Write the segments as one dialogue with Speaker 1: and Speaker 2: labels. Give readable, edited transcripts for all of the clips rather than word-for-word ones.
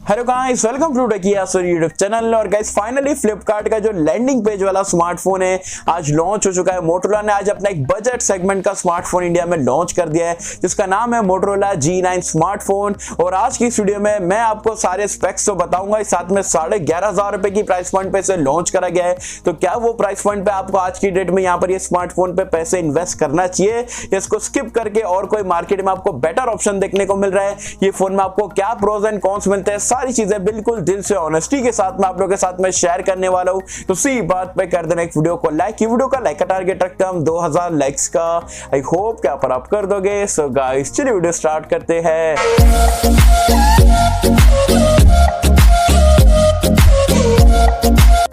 Speaker 1: Hello guys, welcome to techie Yasar YouTube channel. और guys finally Flipkart का जो landing page वाला स्मार्टफोन है आज लॉन्च हो चुका है। मोटोरोला ने आज अपना एक बजट सेगमेंट का स्मार्टफोन इंडिया में लॉन्च कर दिया है जिसका नाम है मोटोरोला G9 स्मार्टफोन। और आज की इस वीडियो में मैं आपको सारे स्पेक्स तो बताऊंगा, साथ में 11,500 रुपए की प्राइस पॉइंट पे इसे लॉन्च करा गया है। तो क्या वो प्राइस पॉइंट पे आपको आज की डेट में यहाँ पर ये स्मार्टफोन पे पैसे इन्वेस्ट करना चाहिए, इसको स्किप करके और कोई मार्केट में आपको बेटर ऑप्शन देखने को मिल रहा है, ये फोन में आपको क्या प्रोज एंड कॉन्स मिलते हैं, सारी चीजें बिल्कुल दिल से ऑनेस्टी के साथ में आप लोगों के साथ में शेयर करने वाला हूं। तो सी बात पे कर देना एक वीडियो को लाइक। ये वीडियो का लाइक का टारगेट रखता हूं 2000 लाइक्स का। आई होप कि आप कर दोगे। सो गाइस चलिए वीडियो स्टार्ट करते हैं।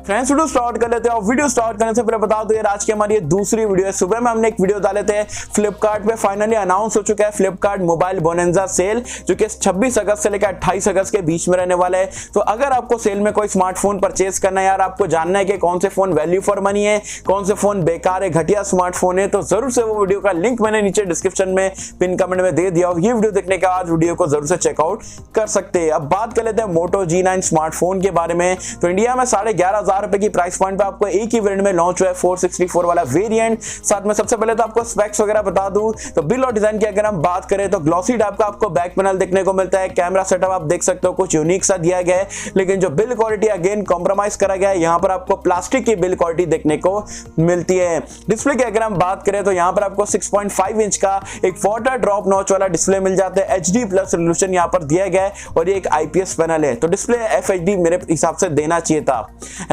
Speaker 1: फ्रेंड्स वीडियो स्टार्ट कर लेते हैं। और वीडियो स्टार्ट करने से पहले बता दो यार, आज की हमारी ये दूसरी वीडियो है। सुबह में हमने एक वीडियो डाले थे, फ्लिपकार्ट पे फाइनली अनाउंस हो चुका है फ्लिपकार्ट मोबाइल बोनेंजा सेल, जो कि 26 अगस्त से लेकर 28 अगस्त के बीच में रहने वाला है। तो अगर आपको सेल में कोई स्मार्टफोन परचेज करना है यार, आपको जानना है कि कौन से फोन वैल्यू फॉर मनी है, कौन से फोन बेकार है, घटिया स्मार्टफोन है, तो जरूर से वो वीडियो का लिंक मैंने नीचे डिस्क्रिप्शन में पिन कमेंट में दे दिया। ये वीडियो देखने के बाद वीडियो को जरूर से चेकआउट कर सकते हैं। अब बात कर लेते हैं मोटो G9 स्मार्टफोन के बारे में। तो इंडिया में 11,500 रुपए की प्राइस पॉइंट पे आपको एक ही वेरिएंट में लॉन्च हुआ है, 464 वाला वेरिएंट। साथ में सबसे पहले तो आपको स्पेक्स वगैरह बता दूं तो बिल और डिजाइन की अगर हम बात करें तो ग्लॉसी टाइप का आपको बैक पैनल देखने को मिलता है। कैमरा सेटअप आप देख सकते हो कुछ यूनिक सा दिया गया है, लेकिन जो बिल क्वालिटी अगेन कॉम्प्रोमाइज करा गया है। यहाँ पर आपको प्लास्टिक की बिल क्वालिटी देखने को मिलती है। डिस्प्ले की अगर हम बात करें तो यहाँ पर आपको 6.5 इंच का एक वाटर ड्रॉप नॉच वाला डिस्प्ले मिल जाता है। HD+ रेजोल्यूशन यहाँ पर दिया गया है और ये एक IPS पैनल है, तो डिस्प्ले FHD मेरे हिसाब से देना चाहिए था।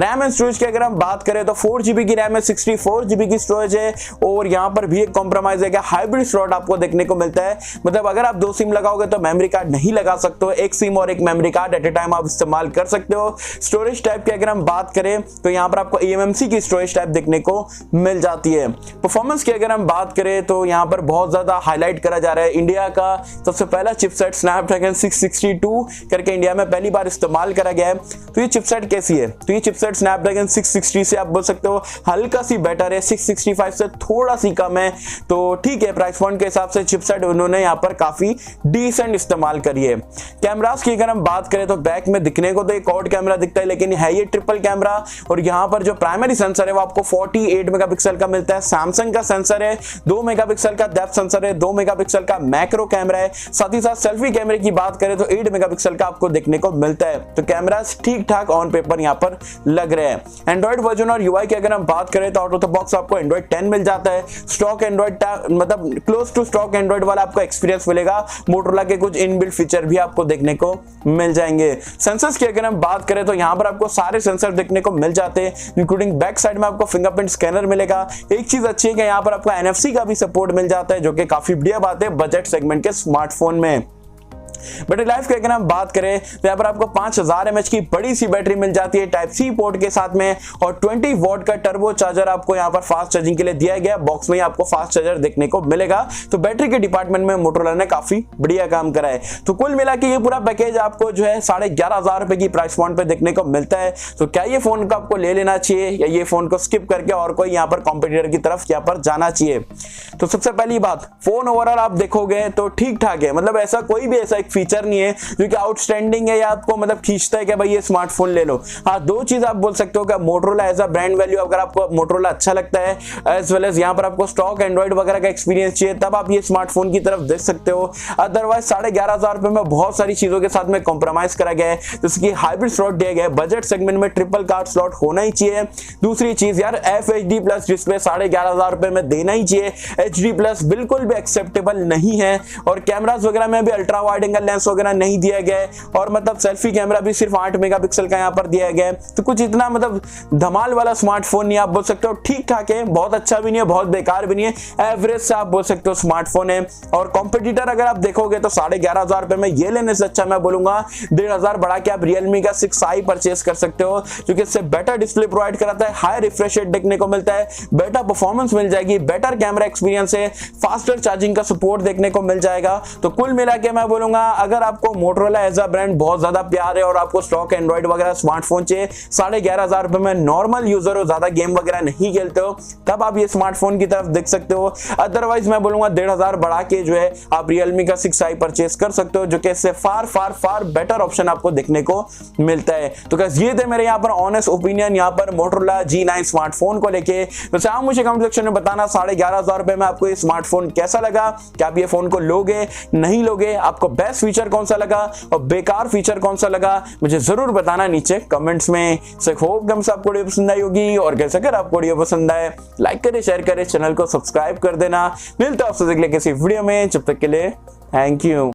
Speaker 1: रैम एंड स्टोरेज की अगर हम बात करें तो 4GB की रैम है, 64GB की स्टोरेज है। और यहाँ पर भी एक कॉम्प्रोमाइज है कि हाइब्रिड स्लॉट आपको देखने को मिलता है, मतलब अगर आप 2 सिम लगाओगे तो मेमोरी कार्ड नहीं लगा सकते हो, एक सिम और एक memory card at a time आप इस्तेमाल कर सकते हो। स्टोरेज टाइप की अगर हम बात करें तो यहाँ पर आपको eMMC की स्टोरेज टाइप देखने को मिल जाती है। परफॉर्मेंस की अगर हम बात करें तो यहाँ पर बहुत ज्यादा हाईलाइट करा जा रहा है इंडिया का सबसे पहला चिपसेट स्नैपड्रैगन 662 करके इंडिया में पहली बार इस्तेमाल करा गया है। तो ये चिपसेट कैसी है, तो ये चिपसेट स्नैपड्रैगन 660 से आप बोल सकते हो हल्का सी बेटर है, 665 से थोड़ा सी कम है, तो ठीक है। प्राइस पॉइंट के हिसाब से चिपसेट उन्होंने यहाँ पर काफी डिसेंट इस्तेमाल करी है। कैमरास की अगर हम बात करें तो बैक में दिखने को तो एक क्वाड कैमरा दिखता है, लेकिन है ये ट्रिपल कैमरा। और यहाँ पर जो प्राइमरी सेंसर है वो आपको 48 मेगापिक्सल का मिलता है। सैमसंग का सेंसर है, 2 मेगापिक्सल का डेप्थ सेंसर है, 2 मेगापिक्सल का मैक्रो कैमरा है। साथ ही साथ सेल्फी कैमरे की बात करें तो 8 मेगापिक्सल का आपको देखने को मिलता है। तो कैमरा ठीक ठाक ऑन पेपर यहाँ पर लग रहे हैं। एंड्रॉइड वर्जन और UI की अगर हम बात करें तो आउट ऑफ द बॉक्स आपको एंड्रॉइड 10 मिल जाता है। स्टॉक एंड्रॉइड मतलब क्लोज टू स्टॉक एंड्रॉइड वाला आपको एक्सपीरियंस मिलेगा। मोटोरोला के कुछ इनबिल्ट फीचर भी आपको देखने को मिल जाएंगे। सेंसर्स की अगर हम बात करें तो यहाँ पर आपको सारे सेंसर देखने को मिल जाते हैं, इंक्लूडिंग बैक साइड में आपको फिंगरप्रिंट स्कैनर मिलेगा। एक चीज अच्छी है कि यहाँ पर आपको NFC का भी सपोर्ट मिल जाता है, जो कि काफी बढ़िया बात है बजट सेगमेंट के स्मार्टफोन में। बैटरी लाइफ की अगर हम बात करें तो यहाँ पर आपको 5000 mAh की बड़ी सी बैटरी मिल जाती है टाइप C पोर्ट के साथ में, और 20 वॉट का टर्बो चार्जर आपको यहाँ पर फास्ट चार्जिंग के लिए दिया गया। बॉक्स में आपको फास्ट चार्जर देखने को मिलेगा। तो बैटरी के डिपार्टमेंट में मोटोरोला ने काफी बढ़िया काम करा है। तो कुल मिला के ये पूरा पैकेज आपको जो है 11,500 रुपए की प्राइस पॉइंट पे देखने को मिलता है। तो क्या ये फोन को आपको ले लेना चाहिए या ये फोन को स्किप करके और कोई यहाँ पर कॉम्पिटिटर की तरफ यहाँ पर जाना चाहिए? तो सबसे पहली बात, फोन ओवरऑल आप देखोगे तो ठीक ठाक है, मतलब ऐसा कोई भी ऐसा फीचर नहीं है जो कि आउटस्टैंडिंग है या आपको मतलब खींचता है कि भाई ये स्मार्टफोन ले लो। हाँ, 2 चीज आप बोल सकते हो कि Motorola as a brand value अगर आपको मोटोरोला अच्छा लगता है, एज वेल एज यहाँ पर आपको स्टॉक एंड्रॉइड वगैरह का एक्सपीरियंस चाहिए, तब आप ये स्मार्टफोन की तरफ देख सकते हो। अदरवाइज 11,500 रुपए में बहुत सारी चीजों के साथ में कॉम्प्रोमाइज करा गया है, जैसे कि हाइब्रिड स्लॉट दिया गया है। बजट सेगमेंट में ट्रिपल कार्ड स्लॉट होना ही चाहिए। दूसरी चीज यार FHD+ डिस्प्ले 11,500 रुपए में देना ही चाहिए। HD+ बिल्कुल भी एक्सेप्टेबल नहीं है, और कैमरास वगैरह में भी अल्ट्रा वाइड एंगल लेंस वगैरह नहीं दिया गया है, और मतलब सेल्फी कैमरा भी सिर्फ 8 मेगापिक्सल का यहाँ पर दिया गया है। तो कुछ इतना मतलब धमाल वाला स्मार्टफोन नहीं आप बोल सकते हो, ठीक ठाक है, बहुत अच्छा भी नहीं है, बहुत बेकार भी नहीं है, एवरेज से आप बोल सकते हो स्मार्टफोन है। और कॉम्पिटिटर अगर आप देखोगे तो 11,500 रुपए में ये लेने से अच्छा मैं बोलूंगा 1,500 बढ़ा के आप Realme का 6i परचेस कर सकते हो, जो कि इससे बेटर डिस्प्ले प्रोवाइड कराता है, हाई रिफ्रेश रेट देखने को मिलता है, बेटर परफॉर्मेंस मिल जाएगी, बेटर कैमरा एक्सपीरियंस है, फास्टर चार्जिंग का सपोर्ट देखने को मिल जाएगा। तो कुल मिला के मैं बोलूंगा अगर आपको मोटोरोला एज अ ब्रांड बहुत ज्यादा प्यार है और आपको स्टॉक एंड्रॉइड वगैरह स्मार्टफोन चाहिए 11,500 रुपए में, नॉर्मल यूजर हो, ज्यादा गेम वगैरह नहीं खेलते हो, तब आप ये स्मार्टफोन की तरफ देख सकते हो। अदरवाइज मैं बोलूंगा 1,500 बढ़ा के जो है आप Realme का 6i परचेस कर सकते हो, जो कि इससे फार फार फार बेटर ऑप्शन आपको देखने को मिलता है। तो गाइस ये थे मेरे यहाँ पर ऑनेस्ट ओपिनियन यहाँ पर मोटोरोला G9 स्मार्टफोन को लेके। तो आप मुझे कमेंट सेक्शन में बताना 11,500 रुपए में आपको ये स्मार्टफोन कैसा लगा, क्या आप ये फोन को लोगे नहीं लोगे, आपको बेस्ट फीचर कौन सा लगा और बेकार फीचर कौन सा लगा, मुझे जरूर बताना नीचे कमेंट्स में। होप आपको वीडियो पसंद आई होगी, और कैसे अगर आपको वीडियो पसंद आए लाइक करें, शेयर करें, चैनल को सब्सक्राइब कर देना। मिलता है आपसे अगले किसी वीडियो में, जब तक के लिए थैंक यू।